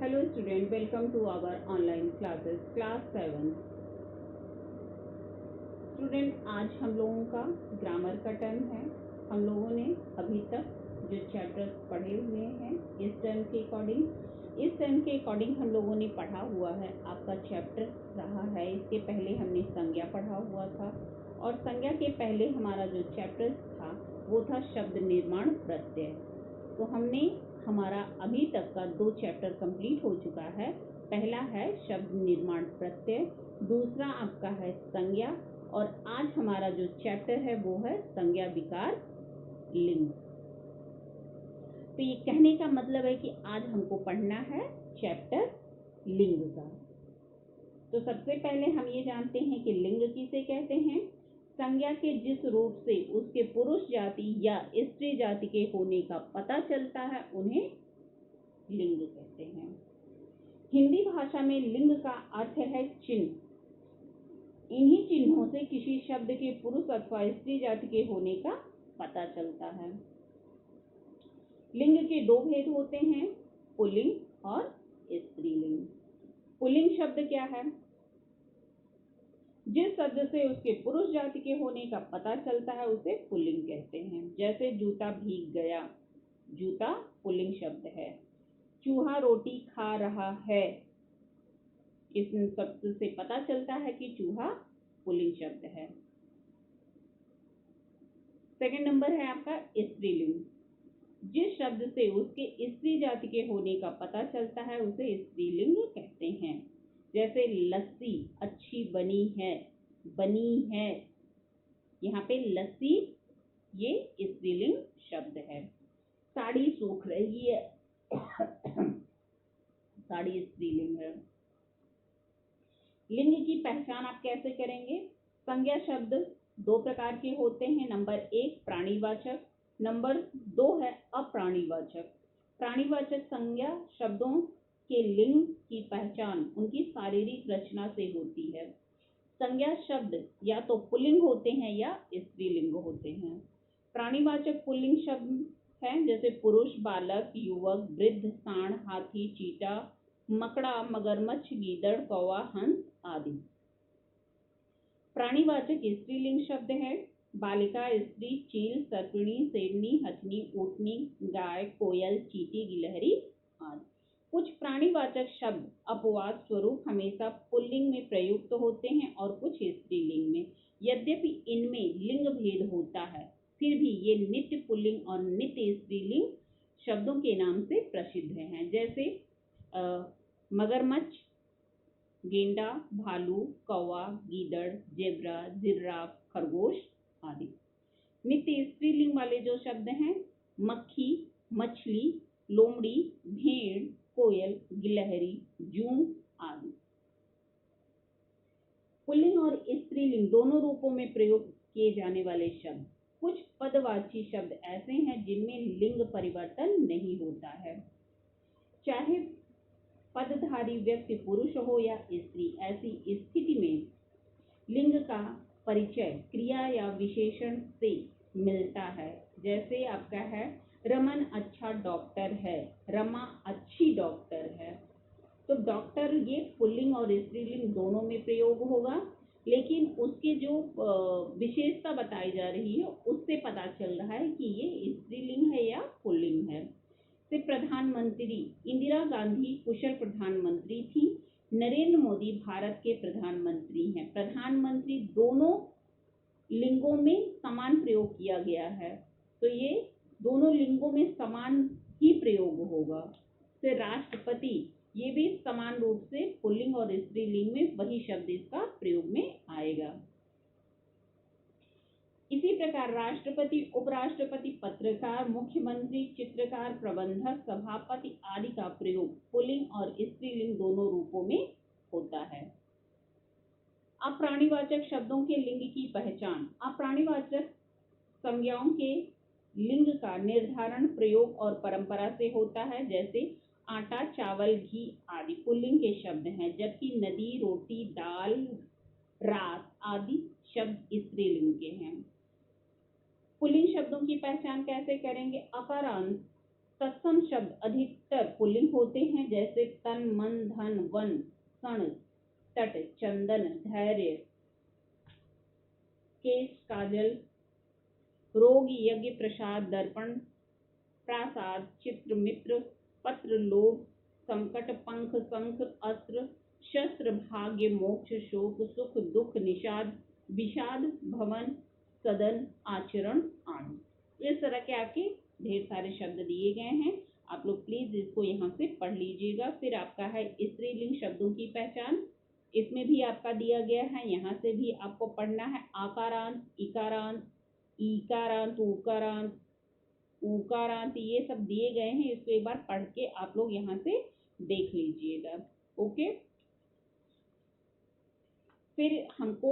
Hello student, welcome to our online classes, class 7. Student आज हम लोगों का ग्रामर का टर्म है। हम लोगों ने अभी तक जो चैप्टर्स पढ़े हुए हैं इस टर्म के अकॉर्डिंग हम लोगों ने पढ़ा हुआ है। आपका चैप्टर रहा है, इसके पहले हमने संज्ञा पढ़ा हुआ था और संज्ञा के पहले हमारा जो चैप्टर था वो था शब्द निर्माण प्रत्यय। तो हमने हमारा अभी तक का 2 चैप्टर कंप्लीट हो चुका है। पहला है शब्द निर्माण प्रत्यय, दूसरा आपका है संज्ञा और आज हमारा जो चैप्टर है वो है संज्ञा विकार लिंग। तो ये कहने का मतलब है कि आज हमको पढ़ना है चैप्टर लिंग का। तो सबसे पहले हम ये जानते हैं कि लिंग किसे कहते हैं। संज्ञा के जिस रूप से उसके पुरुष जाति या स्त्री जाति के होने का पता चलता है उन्हें लिंग कहते हैं। हिंदी भाषा में लिंग का अर्थ है चिन्ह। इन्हीं चिन्हों से किसी शब्द के पुरुष अथवा स्त्री जाति के होने का पता चलता है। लिंग के 2 भेद होते हैं, पुल्लिंग और स्त्रीलिंग। पुल्लिंग शब्द क्या है? जिस शब्द से उसके पुरुष जाति के होने का पता चलता है उसे पुल्लिंग कहते हैं। जैसे जूता भीग गया, जूता पुल्लिंग शब्द है। चूहा रोटी खा रहा है, इस शब्द से पता चलता है कि चूहा पुल्लिंग शब्द है। सेकंड नंबर है आपका स्त्रीलिंग। जिस शब्द से उसके स्त्री जाति के होने का पता चलता है उसे स्त्रीलिंग कहते हैं। जैसे लस्सी अच्छी बनी है, यहाँ पे लस्सी ये स्त्रीलिंग शब्द है। साड़ी सूख रही है साड़ी स्त्रीलिंग है। लिंग की पहचान आप कैसे करेंगे? संज्ञा शब्द 2 प्रकार के होते हैं। नंबर 1 प्राणीवाचक, नंबर 2 है अप्राणीवाचक। प्राणीवाचक संज्ञा शब्दों के लिंग की पहचान उनकी शारीरिक रचना से होती है। संज्ञा शब्द या तो पुल्लिंग होते हैं या स्त्रीलिंग होते हैं। प्राणीवाचक पुल्लिंग शब्द हैं जैसे पुरुष, बालक, युवक, वृद्ध, सांड, हाथी, चीता, मकड़ा, मगरमच्छ, गीदड़, कौवा, हंस आदि। प्राणीवाचक स्त्रीलिंग शब्द है बालिका, स्त्री, चील, सर्पिणी, शेरनी, हथनी, ऊँटनी, गाय, कोयल, चींटी, गिलहरी आदि। कुछ प्राणीवाचक शब्द अपवाद स्वरूप हमेशा पुल्लिंग में प्रयुक्त होते हैं और कुछ स्त्रीलिंग में। यद्यपि इनमें लिंग भेद होता है फिर भी ये नित्य पुल्लिंग और नित्य स्त्रीलिंग शब्दों के नाम से प्रसिद्ध हैं। जैसे मगरमच्छ, गेंडा, भालू, कौवा, गीदड़, जेब्रा, जिराफ, खरगोश आदि। नित्य स्त्रीलिंग वाले जो शब्द हैं मक्खी, मछली, लोमड़ी, भेड़, कोयल, गिलहरी, जूं आदि। पुल्लिंग और स्त्रीलिंग दोनों रूपों में प्रयोग किए जाने वाले शब्द। कुछ पदवाची शब्द ऐसे हैं जिनमें लिंग परिवर्तन नहीं होता है। चाहे पदधारी व्यक्ति पुरुष हो या स्त्री, ऐसी स्थिति में लिंग का परिचय क्रिया या विशेषण से मिलता है। जैसे आपका है रमन अच्छा डॉक्टर है, रमा अच्छी डॉक्टर है। तो डॉक्टर ये पुल्लिंग और स्त्रीलिंग दोनों में प्रयोग होगा, लेकिन उसके जो विशेषता बताई जा रही है उससे पता चल रहा है कि ये स्त्रीलिंग है या पुल्लिंग है। से प्रधानमंत्री, इंदिरा गांधी कुशल प्रधानमंत्री थी, नरेंद्र मोदी भारत के प्रधानमंत्री हैं। प्रधानमंत्री दोनों लिंगों में समान प्रयोग किया गया है, तो ये दोनों लिंगों में समान ही प्रयोग होगा। से राष्ट्रपति, ये भी समान रूप से पुल्लिंग और स्त्रीलिंग में वही शब्द इसका प्रयोग में आएगा। इसी प्रकार राष्ट्रपति, उपराष्ट्रपति, पत्रकार, मुख्यमंत्री, चित्रकार, प्रबंधक, सभापति आदि का प्रयोग पुल्लिंग और स्त्रीलिंग दोनों रूपों में होता है। अप्राणीवाचक शब्दों के लिंग की पहचान। अप्राणीवाचक संज्ञाओं के लिंग का निर्धारण प्रयोग और परंपरा से होता है। जैसे आटा, चावल, घी आदि पुल्लिंग के शब्द हैं, जबकि नदी, रोटी, दाल, रात आदि शब्द स्त्रीलिंग के हैं। पुल्लिंग शब्दों की पहचान कैसे करेंगे? अकार अंश तत्सम शब्द अधिकतर पुल्लिंग होते हैं, जैसे तन, मन, धन, वन, क्षण, तट, चंदन, धैर्य, केश, काजल, रोग, यज्ञ, प्रसाद, दर्पण, प्रासाद, चित्र, मित्र, पत्र, लोभ, संकट, पंख, शंख, अस्त्र, शस्त्र, भाग्य, मोक्ष, शोक, सुख, दुख, निषाद, विषाद, भवन, सदन, आचरण आदि। इस तरह के आपके ढेर सारे शब्द दिए गए हैं। आप लोग प्लीज इसको यहाँ से पढ़ लीजिएगा। फिर आपका है स्त्रीलिंग शब्दों की पहचान। इसमें भी आपका दिया गया है, यहाँ से भी आपको पढ़ना है। आकारांत, इकारांत, ईकारांत, उकारांत, उकारांत, ये सब दिए गए हैं। इसको एक बार पढ़ के आप लोग यहाँ से देख लीजिएगा। ओके, फिर हमको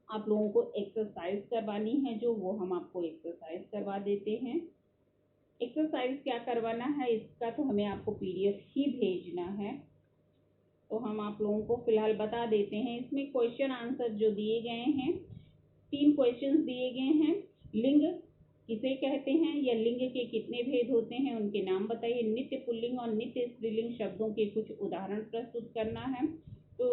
आप लोगों को एक्सरसाइज करवानी है, जो वो हम आपको एक्सरसाइज करवा देते हैं। एक्सरसाइज क्या करवाना है इसका तो हमें आपको पीडीएफ ही भेजना है, तो हम आप लोगों को फिलहाल बता देते हैं। इसमें क्वेश्चन आंसर जो दिए गए हैं, 3 क्वेश्चंस दिए गए हैं। लिंग किसे कहते हैं, या लिंग के कितने भेद होते हैं, उनके नाम बताइए। नित्य पुल्लिंग और नित्य स्त्रीलिंग शब्दों के कुछ उदाहरण प्रस्तुत करना है। तो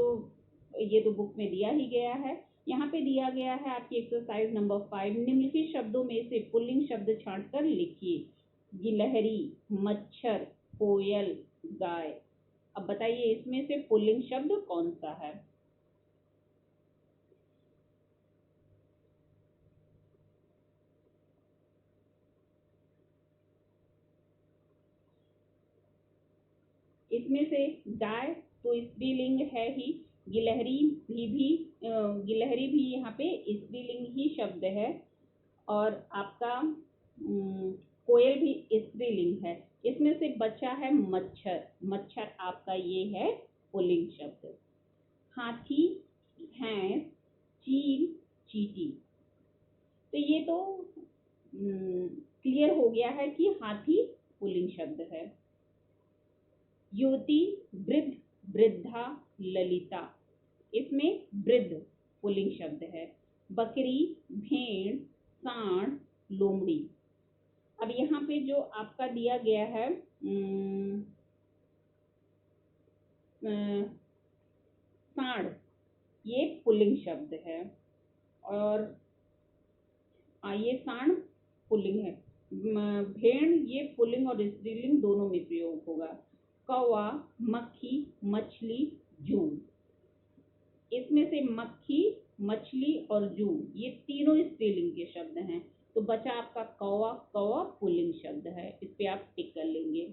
ये तो बुक में दिया ही गया है। यहाँ पे दिया गया है आपकी एक्सरसाइज नंबर 5। निम्नलिखित शब्दों में से पुल्लिंग शब्द छांटकर लिखिए। गिलहरी, मच्छर, कोयल, गाय। अब बताइए इसमें से पुल्लिंग शब्द कौन सा है। इसमें से गाय तो स्त्रीलिंग है ही, गिलहरी गिलहरी भी यहाँ पे स्त्रीलिंग ही शब्द है, और आपका कोयल भी स्त्रीलिंग है। इसमें से बचा है मच्छर। मच्छर आपका ये है पुल्लिंग शब्द। हाथी, भैंस, चील, चींटी। तो ये तो क्लियर हो गया है कि हाथी पुल्लिंग शब्द है। युवती, वृद्ध, वृद्धा, ललिता। इसमें वृद्ध पुल्लिंग शब्द है। बकरी, भेड़, सांड, लोमड़ी। अब यहाँ पे जो आपका दिया गया है सांड, ये पुल्लिंग शब्द है, और ये सांड पुल्लिंग है। भेड़ ये पुल्लिंग और स्त्रीलिंग दोनों में प्रयोग होगा। कौवा, मक्खी, मछली, जू। इसमें से मक्खी, मछली और जू ये तीनों स्त्रीलिंग के शब्द हैं। तो बचा आपका कौवा। कौवा पुल्लिंग शब्द है, इस पे आप टिक कर लेंगे।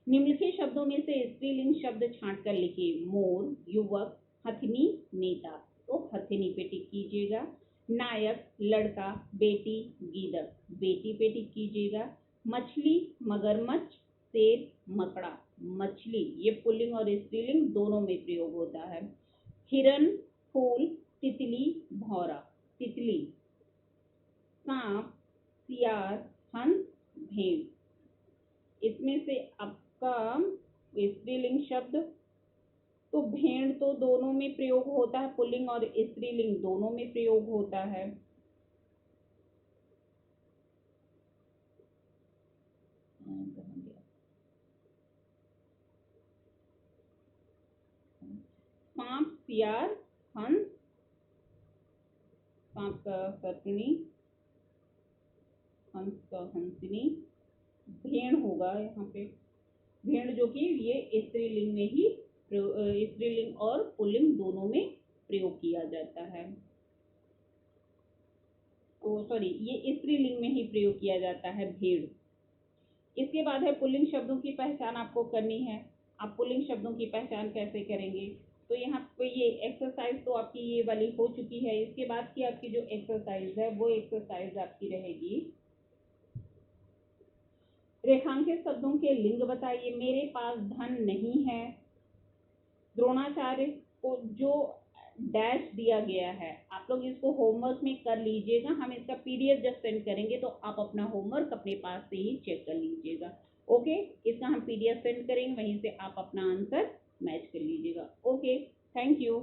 निम्नलिखित शब्दों में से स्त्रीलिंग शब्द छांट कर लिखिए। मोर, युवक, हथिनी, नेता। तो हथिनी पे टिक कीजिएगा। नायक, लड़का, बेटी, गीदड़। बेटी पे टिक कीजिएगा। मछली, मगरमच्छ, शेर, मकड़ा। मछली ये पुल्लिंग और स्त्रीलिंग दोनों में प्रयोग होता है। हिरन, फूल, तितली, भौरा। तितली। सांप, सियार, हंस, भेड़। इसमें से आपका स्त्रीलिंग शब्द तो भेड़ तो दोनों में प्रयोग होता है, पुल्लिंग और स्त्रीलिंग दोनों में प्रयोग होता है। सांप, सियार, हंस, सांप का सर्पिणी, हंस का हंसिनी, भेड़ होगा यहाँ पे। भेड़ जो कि ये स्त्रीलिंग में ही स्त्रीलिंग और पुल्लिंग दोनों में प्रयोग किया जाता है। तो सॉरी, ये स्त्रीलिंग में ही प्रयोग किया जाता है भेड़। इसके बाद है पुल्लिंग शब्दों की पहचान आपको करनी है। आप पुल्लिंग शब्दों की पहचान कैसे करेंगे, तो यहाँ पे ये एक्सरसाइज तो आपकी ये वाली हो चुकी है। इसके बाद की आपकी जो एक्सरसाइज है वो एक्सरसाइज आपकी रहेगी, रेखांकित शब्दों के लिंग बताइए। मेरे पास धन नहीं है। द्रोणाचार्य को जो डैश दिया गया है, आप लोग इसको होमवर्क में कर लीजिएगा। हम इसका पीडीएफ जब सेंड करेंगे तो आप अपना होमवर्क अपने पास से ही चेक कर लीजिएगा। ओके, इसका हम पीडीएफ सेंड करेंगे, वहीं से आप अपना आंसर मैच कर लीजिएगा। Okay, thank you.